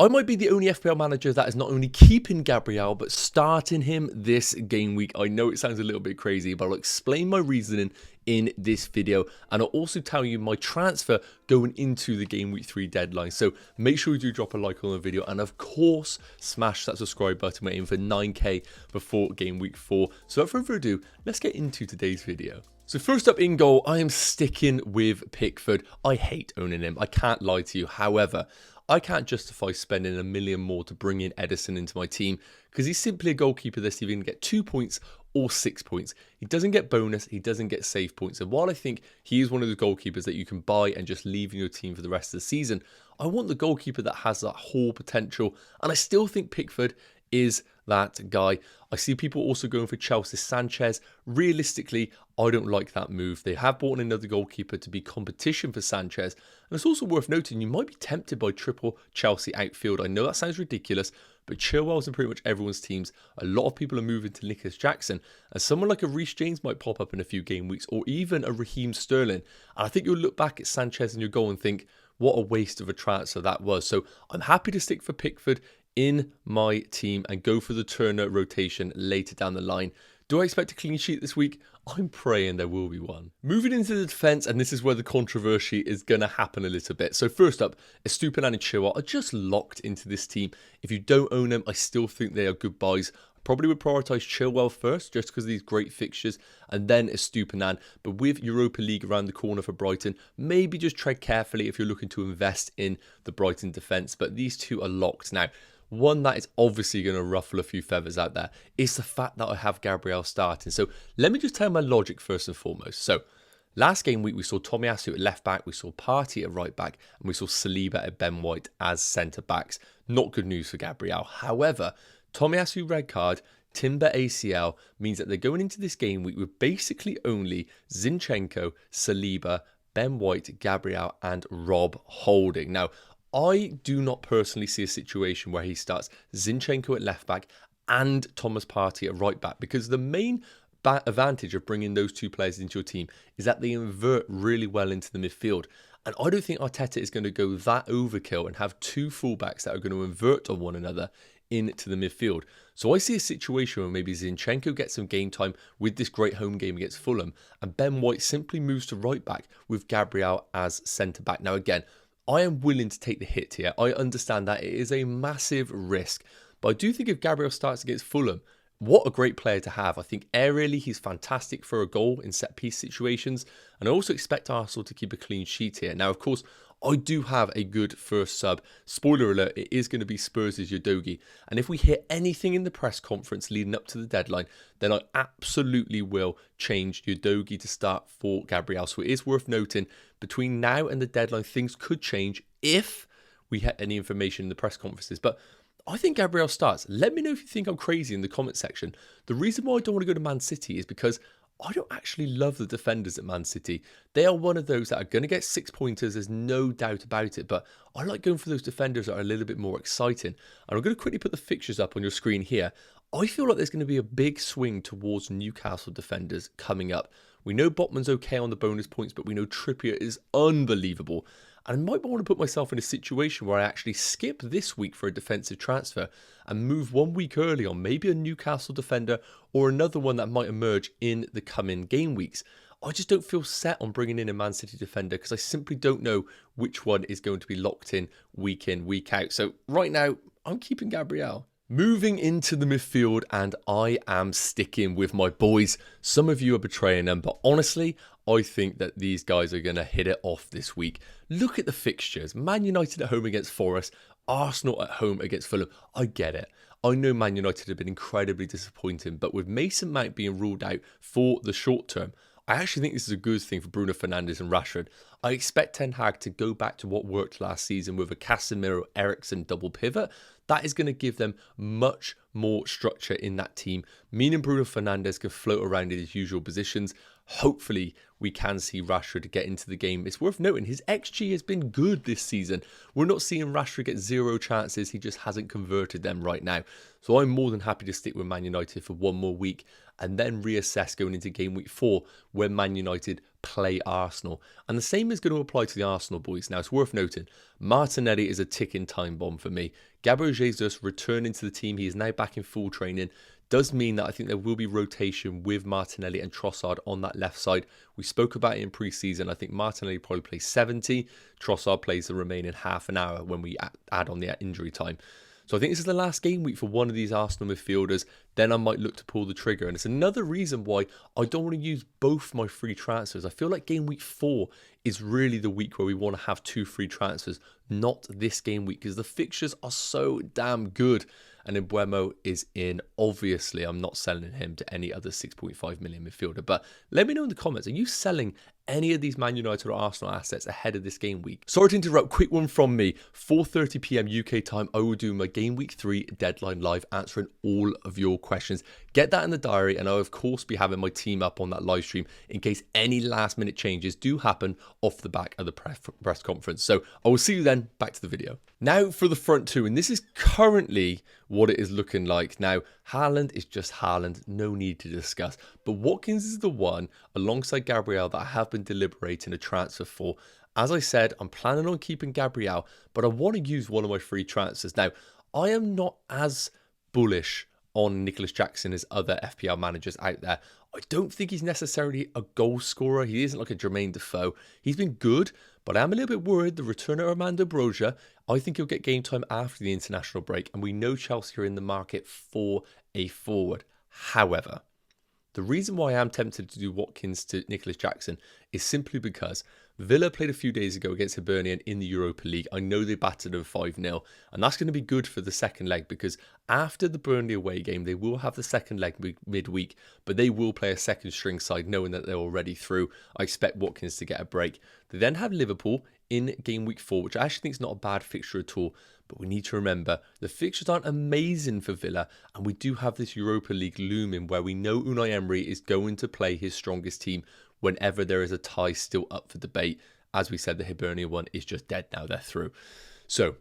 I might be the only FPL manager that is not only keeping Gabriel, but starting him this game week. I know it sounds a little bit crazy, but I'll explain my reasoning in this video. And I'll also tell you my transfer going into the game week 3 deadline. So make sure you do drop a like on the video. And of course, smash that subscribe button. We're aiming for 9k before game week 4. So without further ado, let's get into today's video. So first up in goal, I am sticking with Pickford. I hate owning him. I can't lie to you. However, I can't justify spending $1 million more to bring in Edison into my team because he's simply a goalkeeper that's either going to get 2 points or 6 points. He doesn't get bonus, he doesn't get save points. And while I think he is one of the goalkeepers that you can buy and just leave in your team for the rest of the season, I want the goalkeeper that has that whole potential. And I still think Pickford is that guy. I see people also going for Chelsea Sanchez. Realistically, I don't like that move. They have bought in another goalkeeper to be competition for Sanchez. And it's also worth noting, you might be tempted by triple Chelsea outfield. I know that sounds ridiculous, but Chilwell's in pretty much everyone's teams. A lot of people are moving to Nicholas Jackson. And someone like a Reece James might pop up in a few game weeks, or even a Raheem Sterling. And I think you'll look back at Sanchez in your goal and think, what a waste of a transfer that was. So I'm happy to stick for Pickford in my team and go for the Turner rotation later down the line. Do I expect a clean sheet this week? I'm praying there will be one. Moving into the defence, and this is where the controversy is going to happen a little bit. So first up, Estupiñán and Chilwell are just locked into this team. If you don't own them, I still think they are good buys. I probably would prioritise Chilwell first, just because of these great fixtures, and then Estupiñán. But with Europa League around the corner for Brighton, maybe just tread carefully if you're looking to invest in the Brighton defence. But these two are locked now. One that is obviously going to ruffle a few feathers out there is the fact that I have Gabriel starting. So let me just tell you my logic first and foremost. So last game week, we saw Tomiyasu at left back, we saw Partey at right back, and we saw Saliba at Ben White as centre backs. Not good news for Gabriel. However, Tomiyasu red card, Timber ACL means that they're going into this game week with basically only Zinchenko, Saliba, Ben White, Gabriel, and Rob Holding. Now, I do not personally see a situation where he starts Zinchenko at left back and Thomas Partey at right back, because the main advantage of bringing those two players into your team is that they invert really well into the midfield. And I don't think Arteta is going to go that overkill and have two fullbacks that are going to invert on one another into the midfield. So I see a situation where maybe Zinchenko gets some game time with this great home game against Fulham, and Ben White simply moves to right back with Gabriel as centre back. Now again, I am willing to take the hit here. I understand that it is a massive risk. But I do think if Gabriel starts against Fulham, what a great player to have. I think aerially he's fantastic for a goal in set-piece situations. And I also expect Arsenal to keep a clean sheet here. Now, of course, I do have a good first sub. Spoiler alert, it is going to be Spurs' Udogie. And if we hear anything in the press conference leading up to the deadline, then I absolutely will change Udogie to start for Gabriel. So it is worth noting, between now and the deadline, things could change if we had any information in the press conferences. But I think Gabriel starts. Let me know if you think I'm crazy in the comment section. The reason why I don't want to go to Man City is because I don't actually love the defenders at Man City. They are one of those that are going to get 6 pointers, there's no doubt about it. But I like going for those defenders that are a little bit more exciting. And I'm going to quickly put the fixtures up on your screen here. I feel like there's going to be a big swing towards Newcastle defenders coming up. We know Botman's okay on the bonus points, but we know Trippier is unbelievable. And I might want to put myself in a situation where I actually skip this week for a defensive transfer and move 1 week early on maybe a Newcastle defender or another one that might emerge in the coming game weeks. I just don't feel set on bringing in a Man City defender because I simply don't know which one is going to be locked in, week out. So right now, I'm keeping Gabriel. Moving into the midfield, and I am sticking with my boys. Some of you are betraying them, but honestly, I think that these guys are going to hit it off this week. Look at the fixtures. Man United at home against Forest, Arsenal at home against Fulham. I get it. I know Man United have been incredibly disappointing, but with Mason Mount being ruled out for the short term, I actually think this is a good thing for Bruno Fernandes and Rashford. I expect Ten Hag to go back to what worked last season with a Casemiro-Eriksen double pivot. That is going to give them much more structure in that team, meaning Bruno Fernandes can float around in his usual positions. Hopefully, we can see Rashford get into the game. It's worth noting his XG has been good this season. We're not seeing Rashford get 0 chances. He just hasn't converted them right now. So I'm more than happy to stick with Man United for 1 more week. and then reassess going into game week 4 when Man United play Arsenal. And the same is going to apply to the Arsenal boys. Now, it's worth noting, Martinelli is a ticking time bomb for me. Gabriel Jesus returning to the team. He is now back in full training. Does mean that I think there will be rotation with Martinelli and Trossard on that left side. We spoke about it in pre-season. I think Martinelli probably plays 70. Trossard plays the remaining half an hour when we add on the injury time. So I think this is the last game week for one of these Arsenal midfielders. Then I might look to pull the trigger. And it's another reason why I don't want to use both my free transfers. I feel like game week 4 is really the week where we want to have 2 free transfers, not this game week, because the fixtures are so damn good. And Mbeumo is in. Obviously, I'm not selling him to any other 6.5 million midfielder. But let me know in the comments, are you selling any of these Man United or Arsenal assets ahead of this game week? Sorry to interrupt, quick one from me. 4:30 p.m. UK time, I will do my game week 3 deadline live, answering all of your questions. Get that in the diary, and I'll of course be having my team up on that live stream in case any last minute changes do happen off the back of the press conference. So I will see you then. Back to the video. Now for the front two, and this is currently what it is looking like. Now, Haaland is just Haaland, no need to discuss. But Watkins is the one, alongside Gabriel, that I have been deliberating a transfer for. As I said, I'm planning on keeping Gabriel, but I want to use one of my free transfers. Now, I am not as bullish on Nicholas Jackson as other FPL managers out there. I don't think he's necessarily a goal scorer. He isn't like a Jermaine Defoe. He's been good, but I'm a little bit worried. The return of Armando Broja, I think he'll get game time after the international break, and we know Chelsea are in the market for a forward. However, the reason why I am tempted to do Watkins to Nicholas Jackson is simply because Villa played a few days ago against Hibernian in the Europa League. I know they battered them 5-0, and that's going to be good for the second leg, because after the Burnley away game, they will have the second leg midweek, but they will play a second string side knowing that they're already through. I expect Watkins to get a break. They then have Liverpool in game week 4, which I actually think is not a bad fixture at all. But we need to remember, the fixtures aren't amazing for Villa, and we do have this Europa League looming where we know Unai Emery is going to play his strongest team whenever there is a tie still up for debate. As we said, the Hibernian one is just dead now, they're through. So,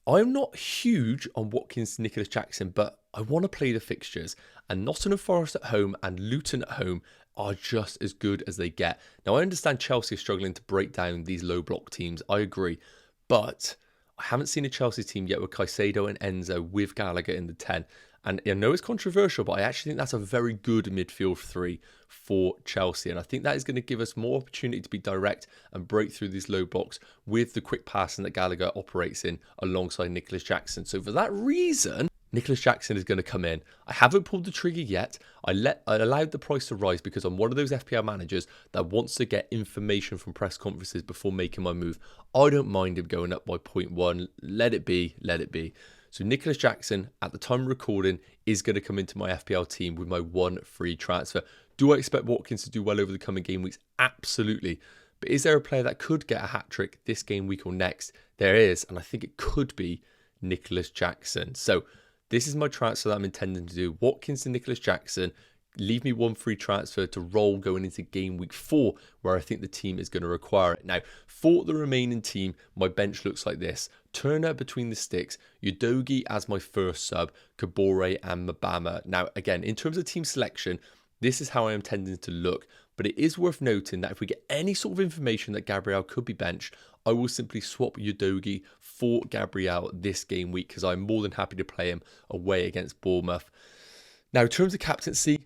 I'm not huge on Watkins to Nicholas Jackson, but I want to play the fixtures, and Nottingham Forest at home and Luton at home are just as good as they get. Now, I understand Chelsea are struggling to break down these low block teams, I agree, but I haven't seen a Chelsea team yet with Caicedo and Enzo with Gallagher in the 10. And I know it's controversial, but I actually think that's a very good midfield 3 for Chelsea. And I think that is going to give us more opportunity to be direct and break through these low blocks with the quick passing that Gallagher operates in alongside Nicholas Jackson. So for that reason, Nicholas Jackson is going to come in. I haven't pulled the trigger yet. I allowed the price to rise because I'm one of those FPL managers that wants to get information from press conferences before making my move. I don't mind him going up by 0.1. Let it be, let it be. So Nicholas Jackson, at the time of recording, is going to come into my FPL team with my 1 free transfer. Do I expect Watkins to do well over the coming game weeks? Absolutely. But is there a player that could get a hat-trick this game week or next? There is, and I think it could be Nicholas Jackson. So this is my transfer that I'm intending to do. Watkins to Nicholas Jackson. Leave me 1 free transfer to roll going into game week 4, where I think the team is going to require it. Now, for the remaining team, my bench looks like this. Turner between the sticks, Udogie as my first sub, Kabore and Mbeumo. Now, again, in terms of team selection, this is how I am tending to look. But it is worth noting that if we get any sort of information that Gabriel could be benched, I will simply swap Udogie for Gabriel this game week, because I'm more than happy to play him away against Bournemouth. Now, in terms of captaincy,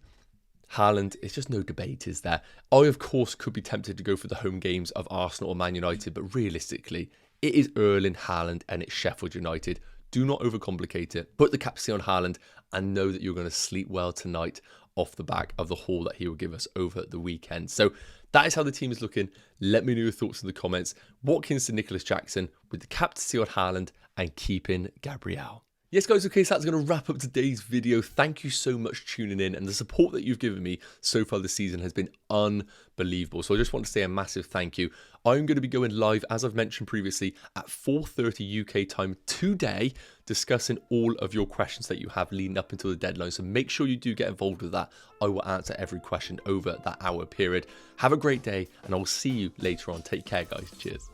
Haaland, it's just no debate, is there? I, of course, could be tempted to go for the home games of Arsenal or Man United, but realistically, it is Erling Haaland and it's Sheffield United. Do not overcomplicate it. Put the captaincy on Haaland and know that you're going to sleep well tonight off the back of the haul that he will give us over the weekend. So that is how the team is looking. Let me know your thoughts in the comments. Watkins to Nicholas Jackson with the captaincy on Haaland and keeping Gabriel. Yes, guys, okay, so that's going to wrap up today's video. Thank you so much for tuning in, and the support that you've given me so far this season has been unbelievable. So I just want to say a massive thank you. I'm going to be going live, as I've mentioned previously, at 4:30 UK time today, discussing all of your questions that you have leading up until the deadline. So make sure you do get involved with that. I will answer every question over that hour period. Have a great day, and I will see you later on. Take care, guys. Cheers.